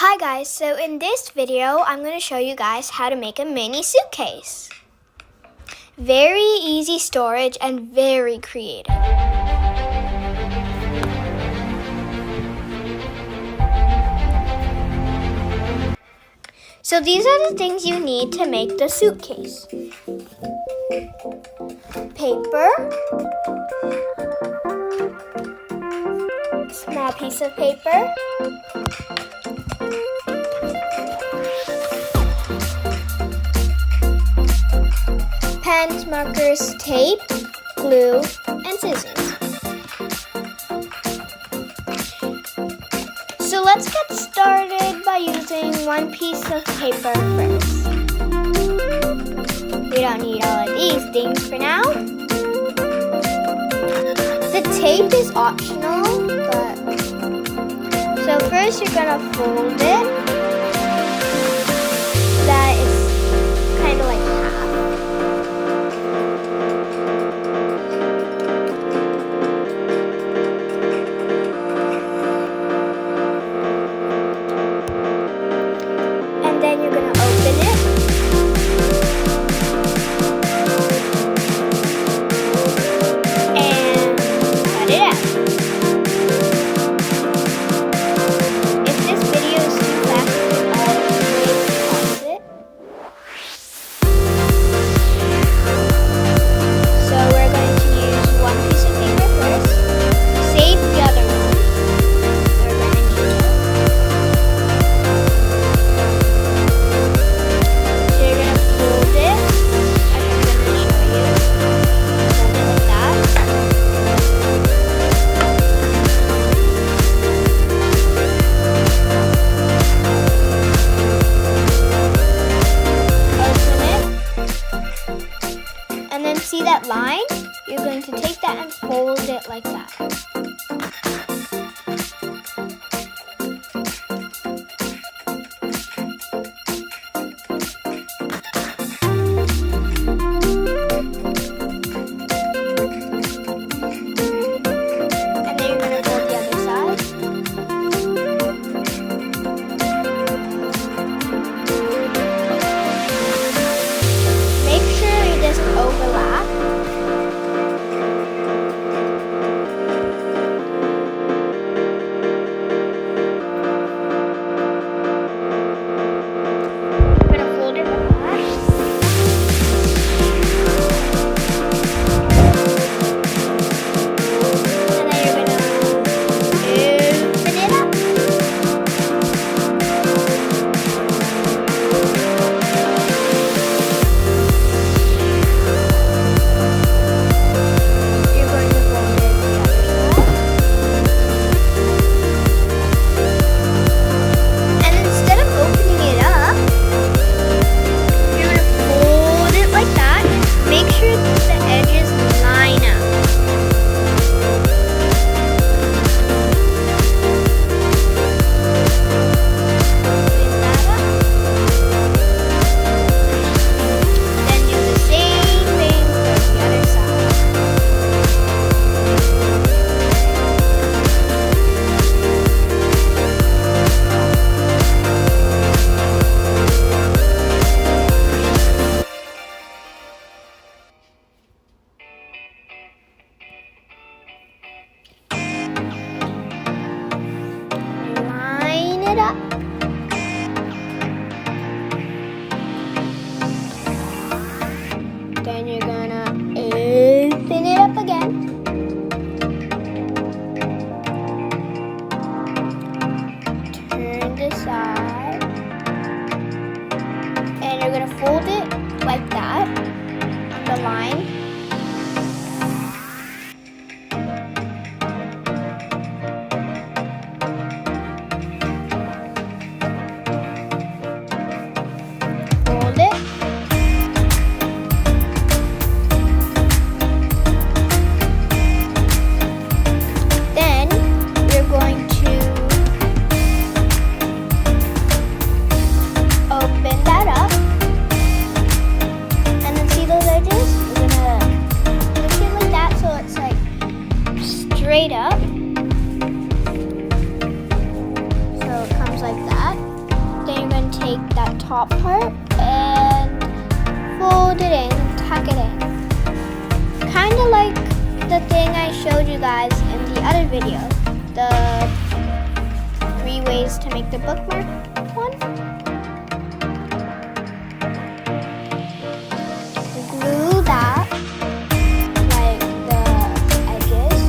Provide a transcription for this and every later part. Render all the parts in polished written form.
Hi guys, so in this video, I'm going to show you guys how to make a mini suitcase. Very easy storage and very creative. So these are the things you need to make the suitcase. Paper, small piece of paper, pens, markers, tape, glue, and scissors. So let's get started by using one piece of paper first. We don't need all of these things for now. The tape is optional, so first you're gonna fold it so that it's kind of like half. And then you're gonna open it. And cut it out. If this video is too fast, you can always pause it. So we're going to use one piece of paper first. Save the other one. We're going to need it. So you're going to fold it, like I'm going to show you. Fold it like that. Open it. And then see that line? You're going to take that and fold it like that. And then you're going to fold the other side. Make sure it doesn't overlap. We're going to fold it like that. And then you're going to open it up. You're going to fold it the other side. And instead of opening it up, you're going to fold it like that. Make sure that the edges line up. Open that up. Then do the same thing for the other side. Line it up. Then you're gonna open it up again. Turn this side. And you're gonna fold it like that on the line. Fold it. Then you're going to open that up. top part and fold it in, tuck it in. Kind of like the thing I showed you guys in the other video, the 3 ways to make the bookmark one. Glue that, like the edges,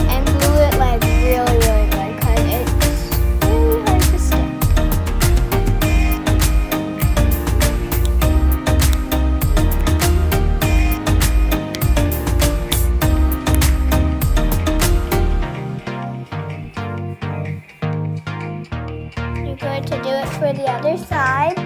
and glue it like really good because it's really hard to stick. You're going to do it for the other side.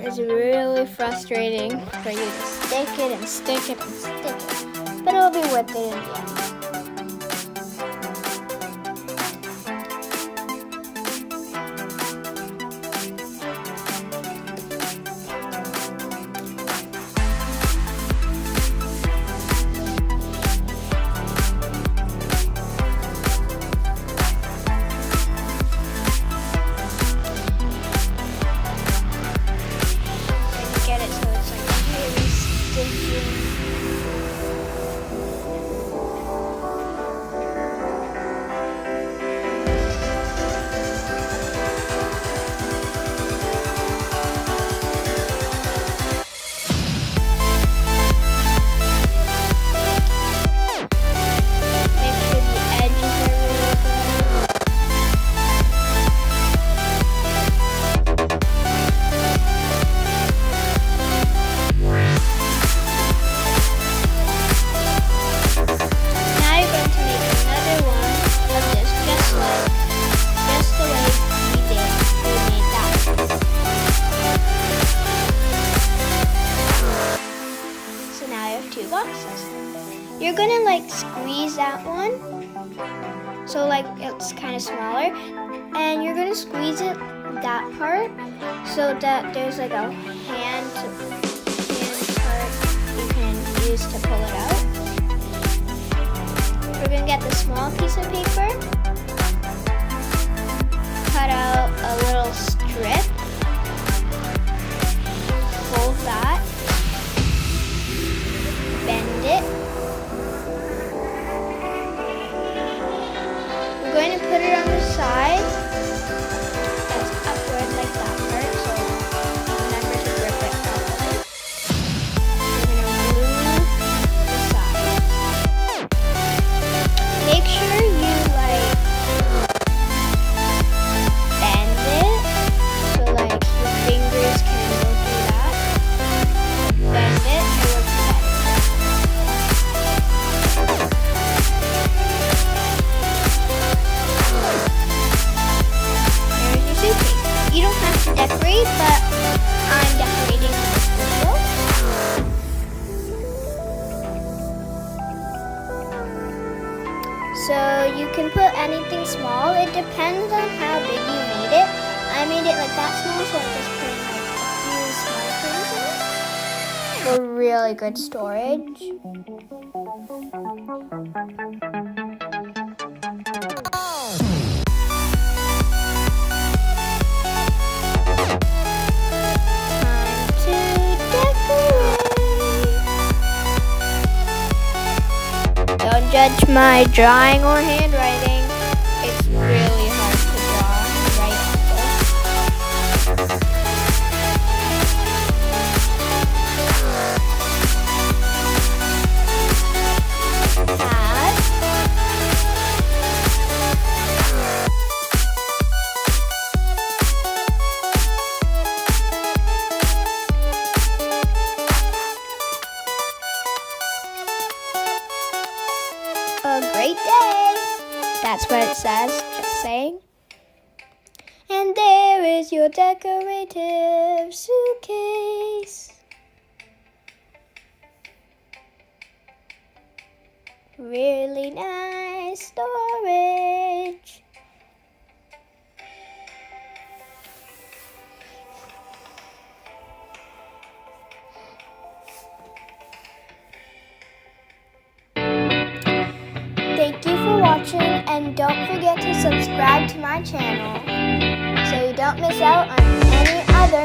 It's really frustrating for you to stick it and stick it and stick it, but it'll be worth it in the end. You're gonna like squeeze that one, so like it's kind of smaller, and you're gonna squeeze it that part so that there's like a hand part you can use to pull it out. We're gonna get the small piece of paper, cut out a little strip, fold that, bend it. We're going to put it on the side that's upward like that part, so remember to grip it properly. We're going to glue the side. Make sure you like bend it so like your fingers can go through that. Bend it and work better. You don't have to decorate, but I'm decorating this video. So you can put anything small. It depends on how big you made it. I made it like that small, so I'm just putting like a few small things in it for really good storage. Don't judge my drawing or handwriting. It's really hard to draw and write a great day. That's what it says, just saying. And there is your decorative suitcase. Really nice storage. Thank you for watching, and don't forget to subscribe to my channel so you don't miss out on any other